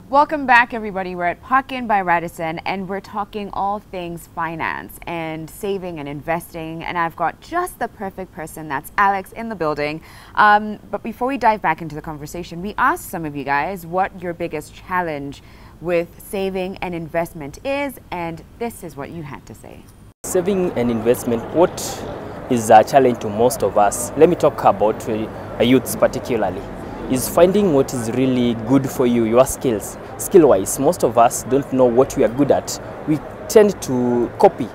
Welcome back, everybody. We're at Park Inn by Radisson, and we're talking all things finance and saving and investing. And I've got just the perfect person. That's Alex in the building. But before we dive back into the conversation, we asked some of you guys what your biggest challenge with saving and investment is, and this is what you had to say. Saving and investment, what is a challenge to most of us? Let me talk about youths particularly. Is finding what is really good for you, your skills. Skill-wise, most of us don't know what we are good at. We tend to copy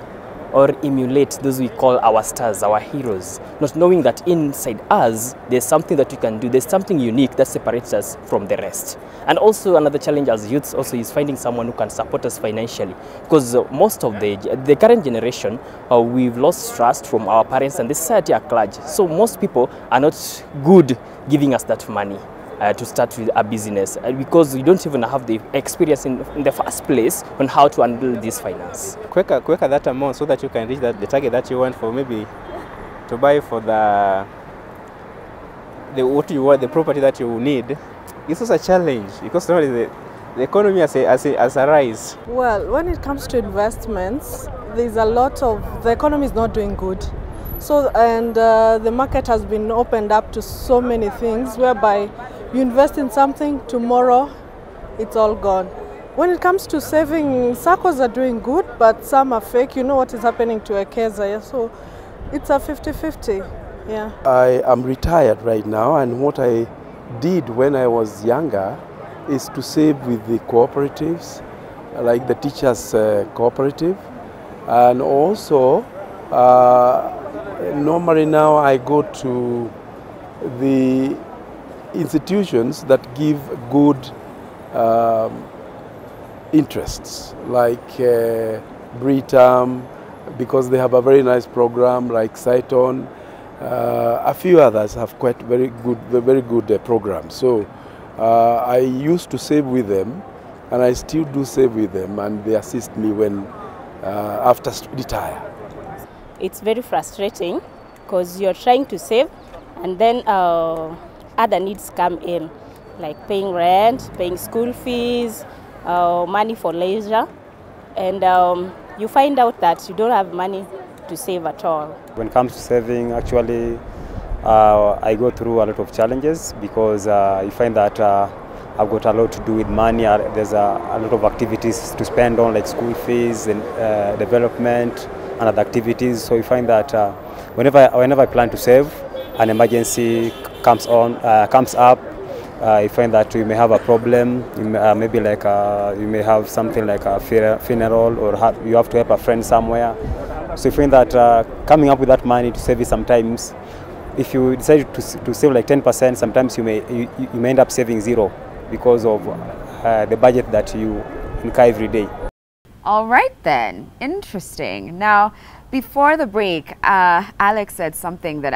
or emulate those we call our stars, our heroes, not knowing that inside us, there's something that we can do. There's something unique that separates us from the rest. And also another challenge as youths also is finding someone who can support us financially. Because most of the current generation, we've lost trust from our parents and the society at large. So most people are not good giving us that money to start with a business because we don't even have the experience in the first place on how to handle this finance. Quicker that amount so that you can reach the target that you want for maybe to buy for the property that you need. It's also a challenge because normally the economy has a rise. Well, when it comes to investments, there's a lot of, the economy is not doing good. So, and the market has been opened up to so many things whereby you invest in something, tomorrow it's all gone. When it comes to saving, SACCOs are doing good, but some are fake. You know what is happening to Ekeza, so it's a 50-50, yeah. I am retired right now, and what I did when I was younger is to save with the cooperatives, like the teachers' cooperative, and also normally now I go to the institutions that give good interests, like Britam, because they have a very nice program, like Saiton. A few others have quite very good programs. So I used to save with them, and I still do save with them, and they assist me when after retire. It's very frustrating because you're trying to save, and then other needs come in, like paying rent, paying school fees, money for leisure, and you find out that you don't have money to save at all. When it comes to saving, actually, I go through a lot of challenges because you find that I've got a lot to do with money. There's a lot of activities to spend on, like school fees and development and other activities. So you find that whenever I plan to save, an emergency comes up. You find that you may have a problem. Maybe like you may have something like a funeral, or you have to help a friend somewhere. So you find that coming up with that money to save it, sometimes, if you decide to save like 10%, sometimes you may end up saving zero because of the budget that you incur every day. All right then, interesting. Now, before the break, Alex said something that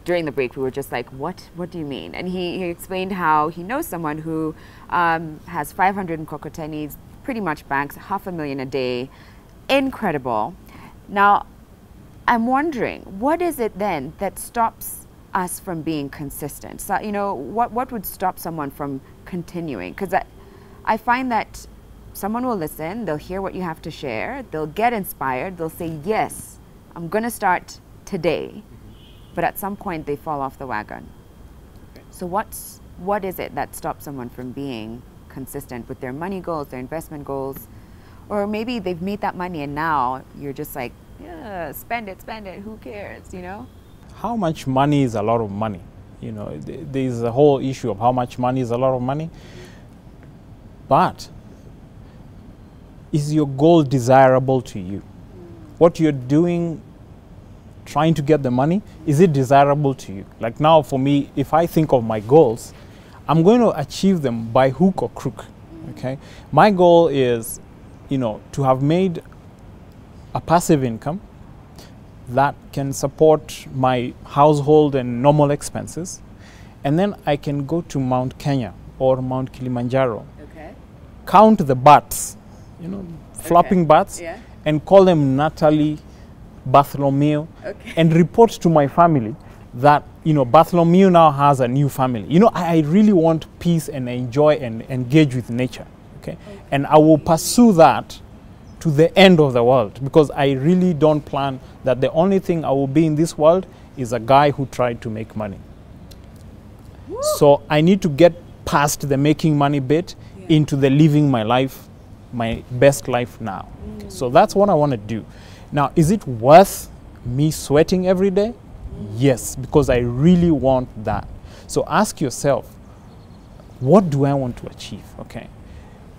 during the break we were just like, what do you mean? And he explained how he knows someone who has 500 Mkokotenis, pretty much banks $500,000 a day. Incredible. Now, I'm wondering, what is it then that stops us from being consistent? So, you know, what would stop someone from continuing? Because I find that someone will listen, they'll hear what you have to share, they'll get inspired, they'll say, yes, I'm going to start today. But at some point, they fall off the wagon. So what is it that stops someone from being consistent with their money goals, their investment goals? Or maybe they've made that money and now you're just like, yeah, spend it, who cares, you know? How much money is a lot of money? You know, there's a whole issue of how much money is a lot of money. But is your goal desirable to you? What you're doing, trying to get the money, is it desirable to you? Like now for me, if I think of my goals, I'm going to achieve them by hook or crook, okay? My goal is, you know, to have made a passive income that can support my household and normal expenses, and then I can go to Mount Kenya or Mount Kilimanjaro, Okay. count the bats, you know, flopping bats, Yeah. and call them Natalie, Bartholomew, Okay. and report to my family that, you know, Bartholomew now has a new family. You know, I really want peace and enjoy and engage with nature, okay? And I will pursue that to the end of the world, because I really don't plan that the only thing I will be in this world is a guy who tried to make money. Woo. So I need to get past the making money bit into the living my life, my best life now. So that's what I want to do. Now, is it worth me sweating every day? Yes, because I really want that. So ask yourself, what do I want to achieve? Okay.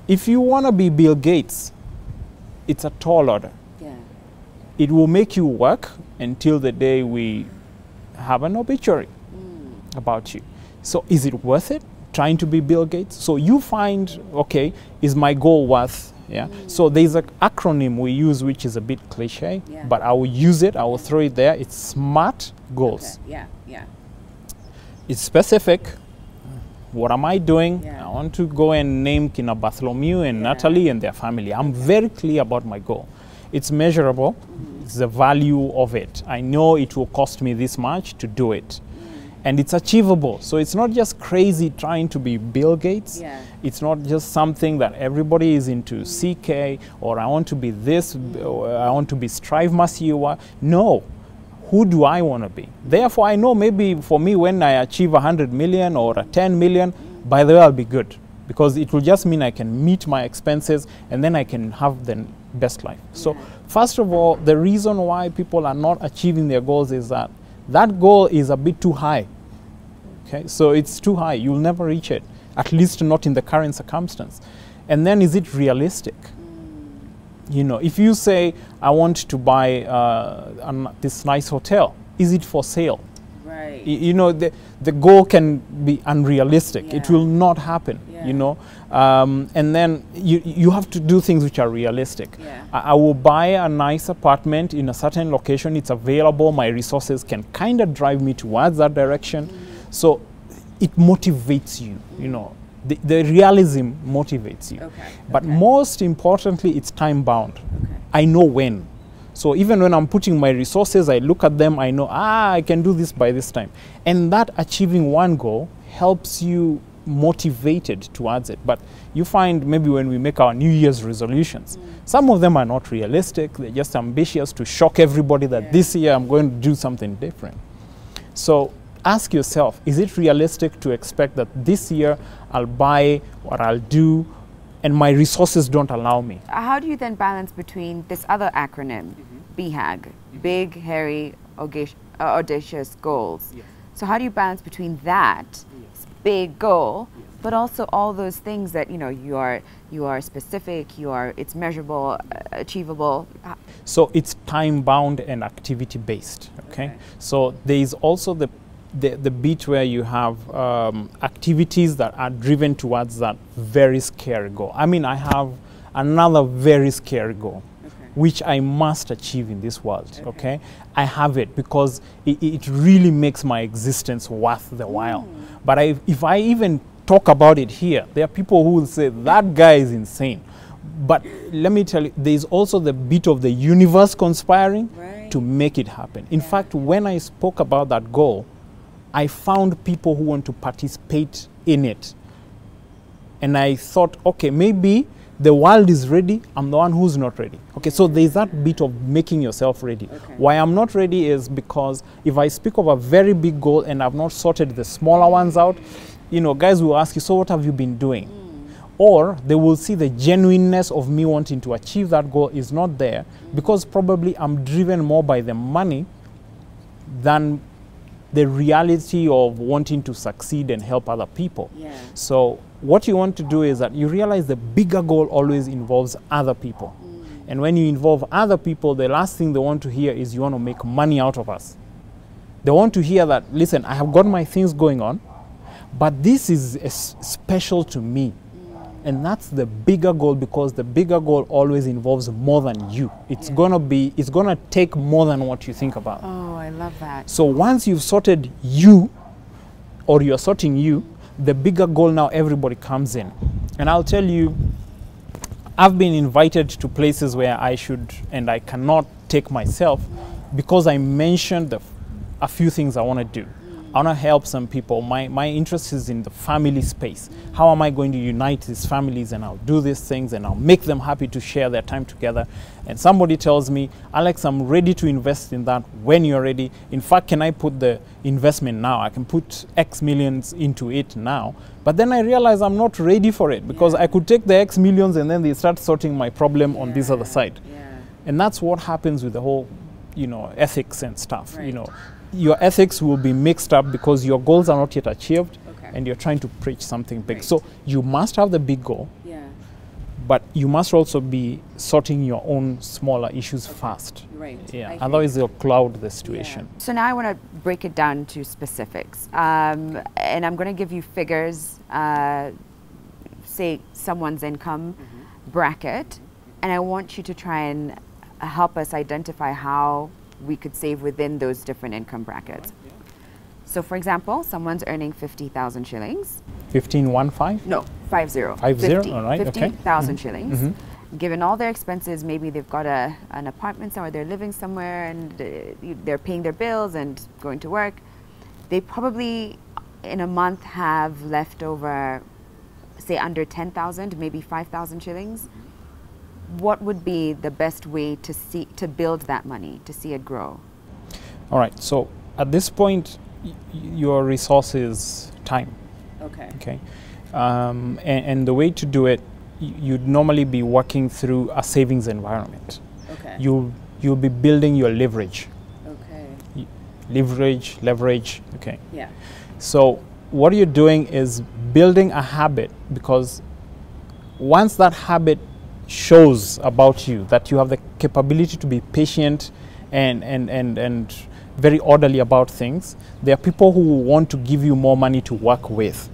If you want to be Bill Gates, it's a tall order. Yeah. It will make you work until the day we have an obituary about you. So is it worth it, trying to be Bill Gates? So you find, okay, is my goal worth? Yeah. So there's an acronym we use which is a bit cliche, but I will use it, I will throw it there. It's SMART goals. Okay. Yeah, yeah. It's specific. What am I doing? I want to go and name Kina Bartholomew and Natalie and their family. I'm very clear about my goal. It's measurable. It's the value of it. I know it will cost me this much to do it. And it's achievable. So it's not just crazy trying to be Bill Gates. It's not just something that everybody is into CK, or I want to be this, or I want to be Strive Masiwa. No. Who do I want to be? Therefore, I know maybe for me, when I achieve 100 million or 10 million, by the way, I'll be good, because it will just mean I can meet my expenses and then I can have the best life. So first of all, the reason why people are not achieving their goals is that that goal is a bit too high. Okay, so it's too high. You'll never reach it, at least not in the current circumstance. And then, is it realistic? You know, if you say, I want to buy this nice hotel, is it for sale? Right. You know, the goal can be unrealistic. It will not happen, you know. And then you have to do things which are realistic. I will buy a nice apartment in a certain location. It's available. My resources can kind of drive me towards that direction. So it motivates you, you know. The realism motivates you. But most importantly, it's time bound. I know when. So even when I'm putting my resources, I look at them, I know, I can do this by this time. And that achieving one goal helps you motivated towards it. But you find maybe when we make our New Year's resolutions, some of them are not realistic. They're just ambitious to shock everybody that this year I'm going to do something different. So ask yourself, is it realistic to expect that this year I'll buy or I'll do and my resources don't allow me? How do you then balance between this other acronym, BHAG, Big, Hairy, Audacious Goals? So how do you balance between that big goal, but also all those things that, you know, you are specific, it's measurable, achievable? So it's time bound and activity based, okay? So there is also the bit where you have activities that are driven towards that very scary goal. I mean, I have another very scary goal, which I must achieve in this world, okay? I have it because it really makes my existence worth the while. But if I even talk about it here, there are people who will say, that guy is insane. But let me tell you, there's also the bit of the universe conspiring to make it happen. In fact, when I spoke about that goal, I found people who want to participate in it. And I thought, okay, maybe the world is ready, I'm the one who's not ready. Okay, so there's that bit of making yourself ready. Why I'm not ready is because if I speak of a very big goal and I've not sorted the smaller ones out, you know, guys will ask you, so what have you been doing? Or they will see the genuineness of me wanting to achieve that goal is not there, because probably I'm driven more by the money than the reality of wanting to succeed and help other people. So what you want to do is that you realize the bigger goal always involves other people. And when you involve other people, the last thing they want to hear is you want to make money out of us. They want to hear that, listen, I have got my things going on, but this is special to me. And that's the bigger goal, because the bigger goal always involves more than you. It's gonna take more than what you think about. Oh, I love that. So once you've sorted you, or you're sorting you, the bigger goal now everybody comes in. And I'll tell you, I've been invited to places where I should and I cannot take myself because I mentioned the a few things I want to do. I want to help some people. My interest is in the family space. How am I going to unite these families, and I'll do these things and I'll make them happy to share their time together. And somebody tells me, Alex, I'm ready to invest in that when you're ready. In fact, can I put the investment now? I can put X millions into it now. But then I realize I'm not ready for it, because I could take the X millions and then they start sorting my problem on this other side. And that's what happens with the whole, you know, ethics and stuff. You know, your ethics will be mixed up because your goals are not yet achieved, and you're trying to preach something big. So you must have the big goal, but you must also be sorting your own smaller issues first. Otherwise they'll cloud the situation. So now I want to break it down to specifics, and I'm going to give you figures, say someone's income bracket, and I want you to try and help us identify how we could save within those different income brackets. So for example, someone's earning 50,000 shillings. 15,15? No, 50. 50, all right, 50,000 shillings. Given all their expenses, maybe they've got an apartment somewhere, they're living somewhere, and they're paying their bills and going to work. They probably in a month have left over, say, under 10,000, maybe 5,000 shillings. What would be the best way to build that money, to see it grow? All right, so at this point, your resource is time. Okay. And the way to do it, you'd normally be working through a savings environment. You'll be building your leverage. Leverage. Okay. So what you're doing is building a habit, because once that habit shows about you that you have the capability to be patient and very orderly about things, there are people who want to give you more money to work with.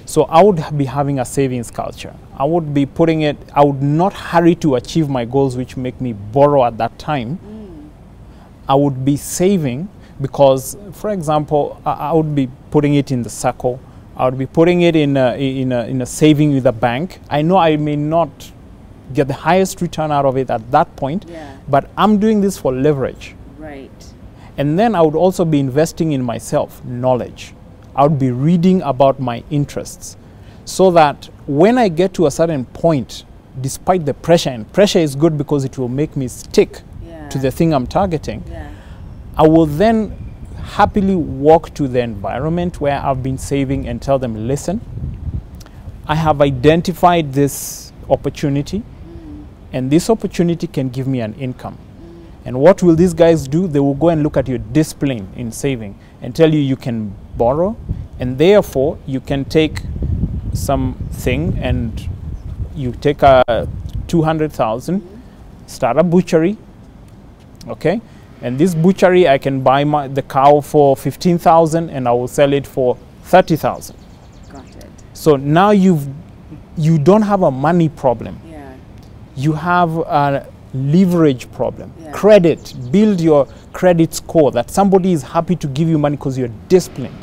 So I would be having a savings culture. I would be putting it, I would not hurry to achieve my goals which make me borrow at that time. I would be saving because, for example, I would be putting it in the circle. I would be putting it in a saving with a bank. I know I may not get the highest return out of it at that point, but I'm doing this for leverage. And then I would also be investing in myself, knowledge. I would be reading about my interests, so that when I get to a certain point, despite the pressure, and pressure is good because it will make me stick to the thing I'm targeting, I will then happily walk to the environment where I've been saving and tell them, listen, I have identified this opportunity, and this opportunity can give me an income. And what will these guys do? They will go and look at your discipline in saving and tell you you can borrow, and therefore you can take something and you take a 200,000, start a butchery, okay? And this butchery, I can buy the cow for 15,000 and I will sell it for 30,000. Got it. So now you don't have a money problem. You have a leverage problem. Credit, build your credit score, that somebody is happy to give you money because you're disciplined.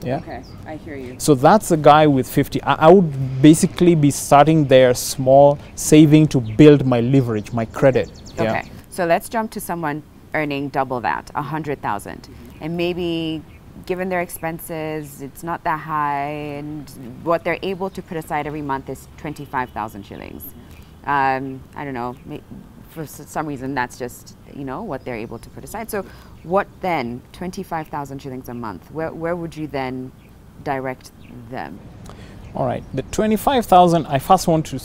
Okay, I hear you. So that's a guy with 50. I would basically be starting there small, saving to build my leverage, my credit. Okay, so let's jump to someone earning double that, 100,000, and maybe given their expenses, it's not that high, and what they're able to put aside every month is 25,000 shillings. I don't know, for some reason that's just, you know, what they're able to put aside. So what then, 25,000 shillings a month, where would you then direct them? All right, the 25,000, I first want to,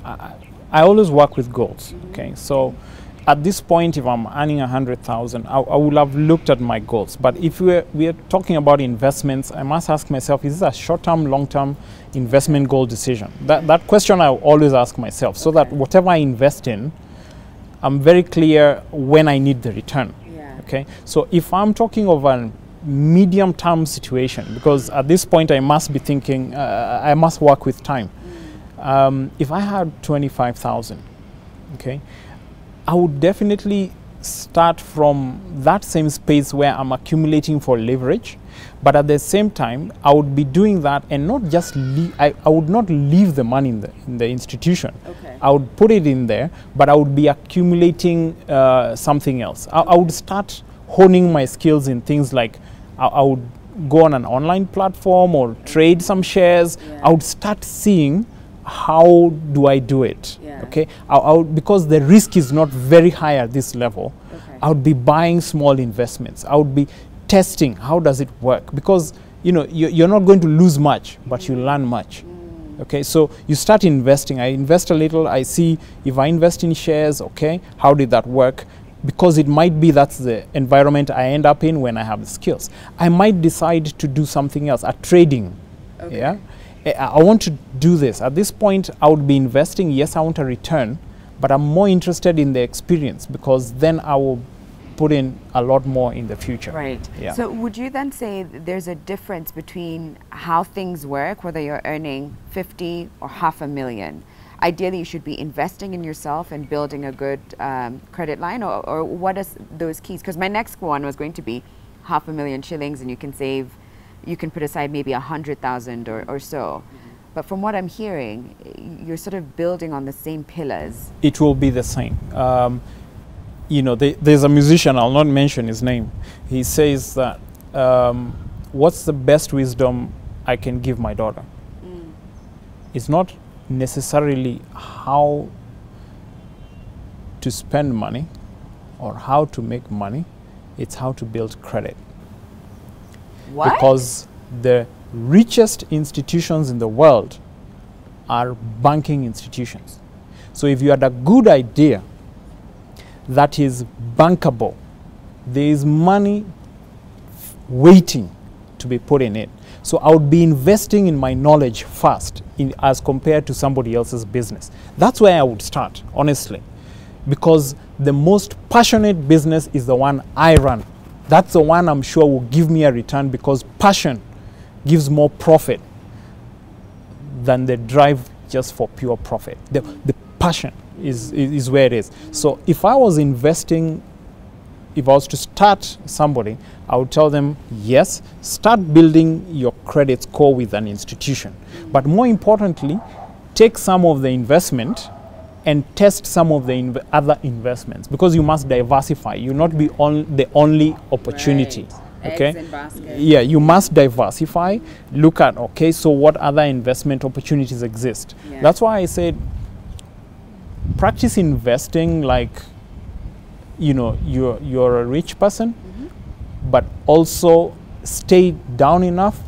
I always work with goals, okay? So at this point, if I'm earning 100,000, I would have looked at my goals. But if we are talking about investments, I must ask myself, is this a short-term, long-term investment goal decision? That question I always ask myself, so that whatever I invest in, I'm very clear when I need the return. Okay. So if I'm talking of a medium-term situation, because at this point I must be thinking, I must work with time. If I had 25,000, okay, I would definitely start from that same space where I'm accumulating for leverage, but at the same time, I would be doing that and not just leave, I would not leave the money in the institution. Okay. I would put it in there, but I would be accumulating something else. I would start honing my skills in things like I would go on an online platform or trade some shares. I would start seeing how do I do it. Okay, because the risk is not very high at this level. I would be buying small investments. I would be testing how does it work, because you know you're not going to lose much, but you learn much. Okay, so you start investing. I invest a little. I see if I invest in shares. Okay, how did that work? Because it might be that's the environment I end up in when I have the skills. I might decide to do something else, trading. Yeah, I want to do this. At this point, I would be investing. Yes, I want a return, but I'm more interested in the experience, because then I will put in a lot more in the future. Right. Yeah. So would you then say there's a difference between how things work, whether you're earning 50 or $500,000? Ideally, you should be investing in yourself and building a good credit line, or what is those keys? Because my next one was going to be $500,000 shillings, and you can save, you can put aside maybe 100,000 or so. But from what I'm hearing, you're sort of building on the same pillars. It will be the same. You know, there's a musician, I'll not mention his name. He says that, what's the best wisdom I can give my daughter? It's not necessarily how to spend money or how to make money, it's how to build credit. What? Because the richest institutions in the world are banking institutions. So if you had a good idea that is bankable, there is money waiting to be put in it. So I would be investing in my knowledge first as compared to somebody else's business. That's where I would start, honestly, because the most passionate business is the one I run. That's the one I'm sure will give me a return, because passion gives more profit than the drive just for pure profit. The passion is where it is. So if I was investing, if I was to start somebody, I would tell them, yes, start building your credit score with an institution. But more importantly, take some of the investment and test some of the other investments, because you must diversify. You not be the only opportunity. Right. Okay. Eggs in basket. Yeah, you must diversify. Look at, okay, so what other investment opportunities exist? Yeah. That's why I said practice investing like, you know, you're a rich person, but also stay down enough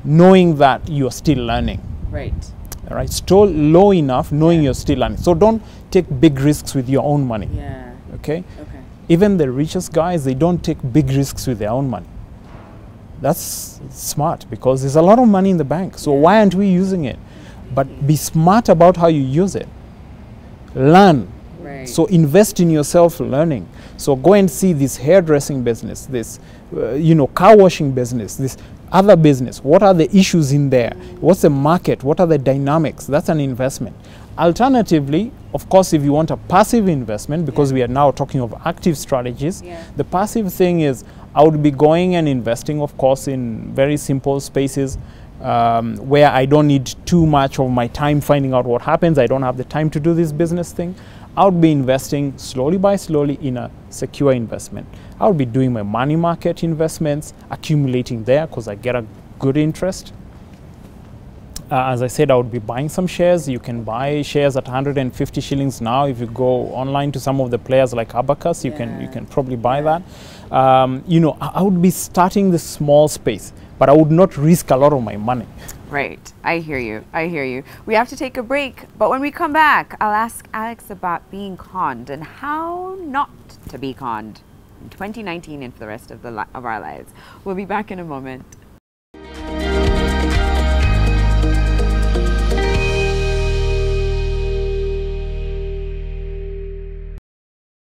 knowing that you're still learning. Right. All right, still low enough knowing you're still learning. So don't take big risks with your own money. Yeah. Okay? Okay. Even the richest guys, they don't take big risks with their own money. That's smart, because there's a lot of money in the bank. So why aren't we using it? But be smart about how you use it. Learn. Right. So invest in yourself learning. So go and see this hairdressing business, this car washing business, this other business. What are the issues in there? What's the market? What are the dynamics? That's an investment. Alternatively, of course, if you want a passive investment, because we are now talking of active strategies, the passive thing is I would be going and investing, of course, in very simple spaces where I don't need too much of my time finding out what happens. I don't have the time to do this business thing. I would be investing slowly by slowly in a secure investment. I would be doing my money market investments, accumulating there because I get a good interest. As I said, I would be buying some shares. You can buy shares at 150 shillings now. If you go online to some of the players like Abacus, you can probably buy that. I would be starting the small space, but I would not risk a lot of my money. Right. I hear you. I hear you. We have to take a break, but when we come back, I'll ask Alex about being conned and how not to be conned in 2019 and for the rest of our lives. We'll be back in a moment.